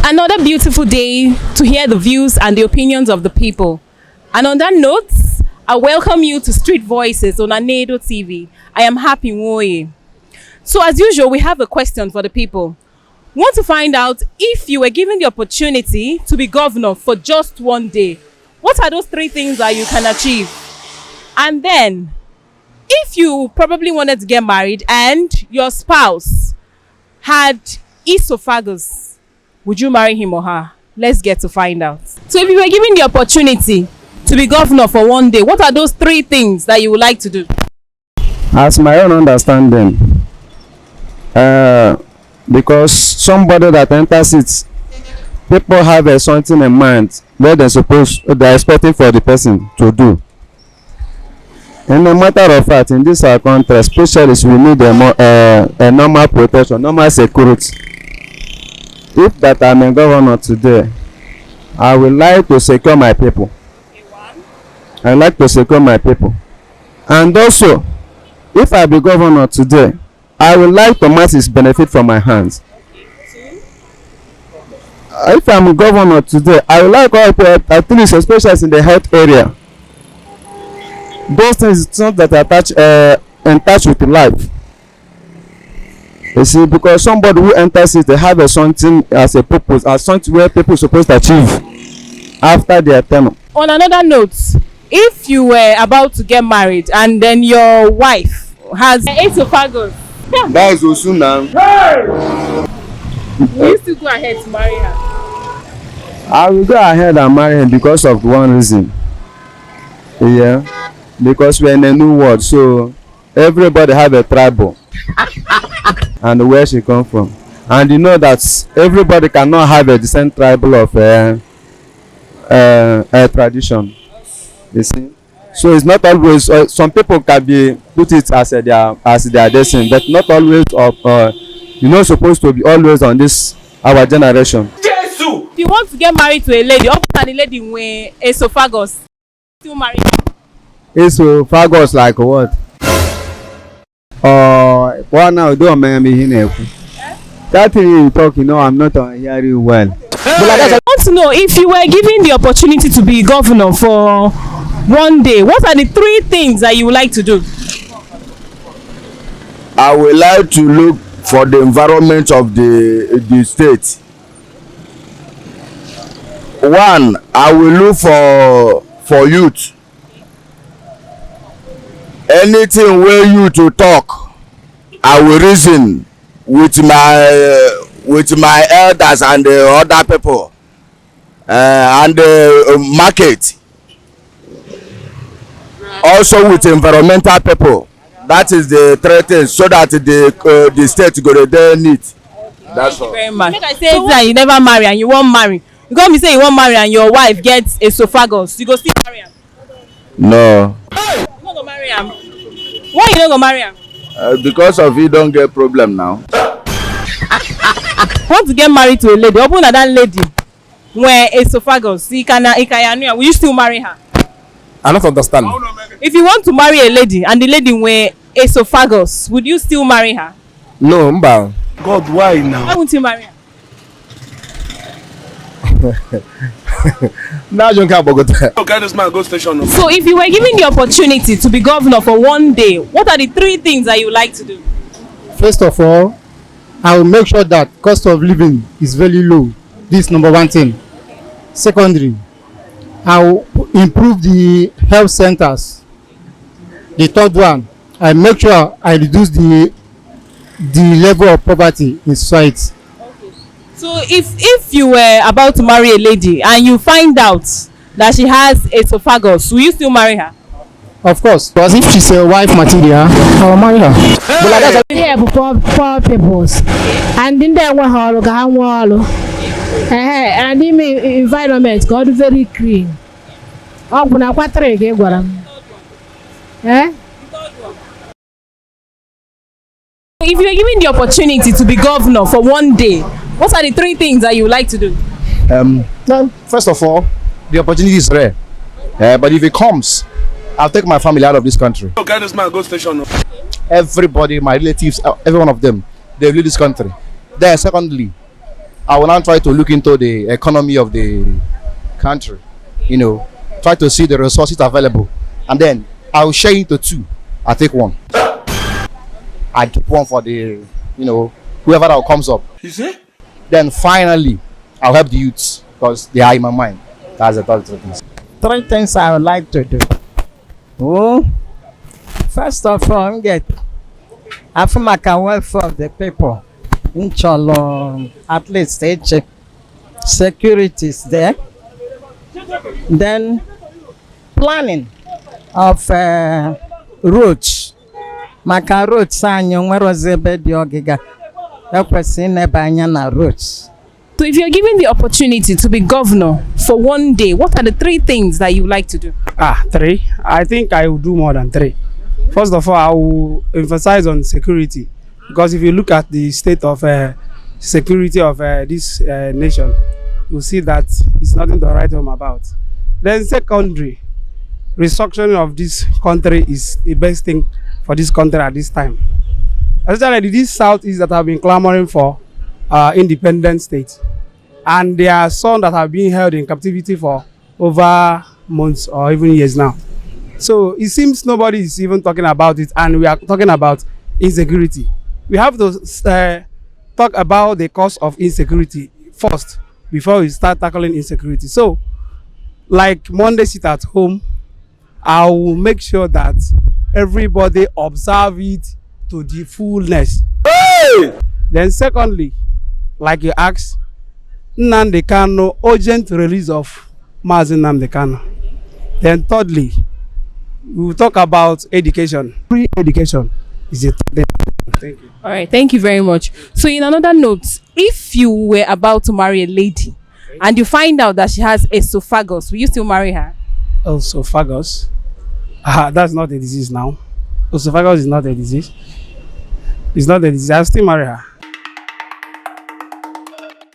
Another beautiful day to hear the views and the opinions of the people. And on that note, I welcome you to Street Voices on Anedo TV. I am Happy Nwoye. So as usual, we have a question for the people. We want to find out, if you were given the opportunity to be governor for just one day, what are those 3 things that you can achieve? And then, if you probably wanted to get married and your spouse had esophagus, would you marry him or her? Let's get to find out. So if you were given the opportunity to be governor for one day, what are those 3 things that you would like to do? As my own understanding, because somebody that enters it, people have something in mind what they're expecting for the person to do. In a matter of fact, in this our country, especially, we need a normal protection, normal security. If that I'm a governor today, I would like to secure my people. I like to secure my people. And also, if I be governor today, I would like to masses benefit from my hands. If I'm a governor today, I would like all people, at least especially in the health area. Those things is not that are in touch with life. You see, because somebody who enters it, they have something as a purpose, as something where people are supposed to achieve after their term. On another note, if you were about to get married and then your wife has esophagus, that is also now. Will you still go ahead to marry her? I will go ahead and marry her because of one reason. Yeah. Because we're in a new world, so everybody have a tribal and where she come from, and you know that everybody cannot have a decent tribal of a tradition. You see, so it's not always. Some people can be put it as their destiny, but not always of. You're not supposed to be always on this our generation. Jesus! If you want to get married to a lady, open and the lady with esophagus, still marry her. Esophagus like what? What now? Don't make me hear. That thing you talk, you know, I'm not hearing you well. I want to know, if you were given the opportunity to be governor for one day, what are the 3 things that you would like to do? I would like to look for the environment of the state. One, I will look for youth. Anything where you to talk, I will reason with my elders and the other people and the market. Also with environmental people. That is the 3 things, so that the state go there need. That's all. Thank you very much. Like I say, that you never marry and you won't marry. You got me say you won't marry and your wife gets esophagus, you go still marry her? No. You not go marry him? Why you not go marry him? Because of you don't get problem now. Want to get married to a lady, open that lady where esophagus, will you still marry her? I don't understand. If you want to marry a lady and the lady where esophagus, would you still marry her? No, mba. God, why now? Why won't you marry her? Now you can't go there. Okay, this man go station. So if you were given the opportunity to be governor for one day, what are the 3 things that you would like to do? First of all, I will make sure that cost of living is very low. This is number 1 thing. Secondly, I will improve the health centers. The 3rd one, I make sure I reduce the level of poverty in society. So if you were about to marry a lady and you find out that she has esophagus, will you still marry her? Of course, because if she's a wife material, I will marry her. Yeah, poor peoples. And in there, and in the environment got very clean. Oh, when I want to If you were given the opportunity to be governor for one day, what are the 3 things that you would like to do? First of all, the opportunity is rare. But if it comes, I'll take my family out of this country. Okay, this man go station. Everybody, my relatives, every one of them, they leave this country. Then secondly, I will now try to look into the economy of the country, you know, try to see the resources available, and then I will share into two. I take one. I keep one for the, you know, whoever that comes up. You see? Then finally, I'll help the youths because they are in my mind. That's the third thing. 3 things I would like to do. Oh, first of all, get Afumaka welfare of the people. Inshallah, at least security is there. Then planning of roads. Maka roads anyo nwere ebe dị ogiga. Ekwesị nebe anya na roads. So if you're given the opportunity to be governor for one day, what are the 3 things that you like to do? 3. I think I will do more than 3. First of all, I will emphasize on security, because if you look at the state of security of this nation, you'll see that it's nothing to write home about. Then secondary, restructuring of this country is the best thing for this country at this time. Especially this Southeast that have been clamoring for independent state, and there are some that have been held in captivity for over months or even years now. So it seems nobody is even talking about it, and we are talking about insecurity. We have to talk about the cause of insecurity first before we start tackling insecurity. So like Monday sit at home, I will make sure that everybody observe it to the fullness. Hey! Then secondly, like you asked, Nnamdi Kanu, urgent release of Mazi Nnamdi Kanu. Then thirdly, we will talk about education. Free education is a thing. Thank you. All right, thank you very much. So in another note, if you were about to marry a lady and you find out that she has esophagus, will you still marry her? Esophagus? That's not a disease now. Esophagus is not a disease. It's not a disease. I'll still marry her.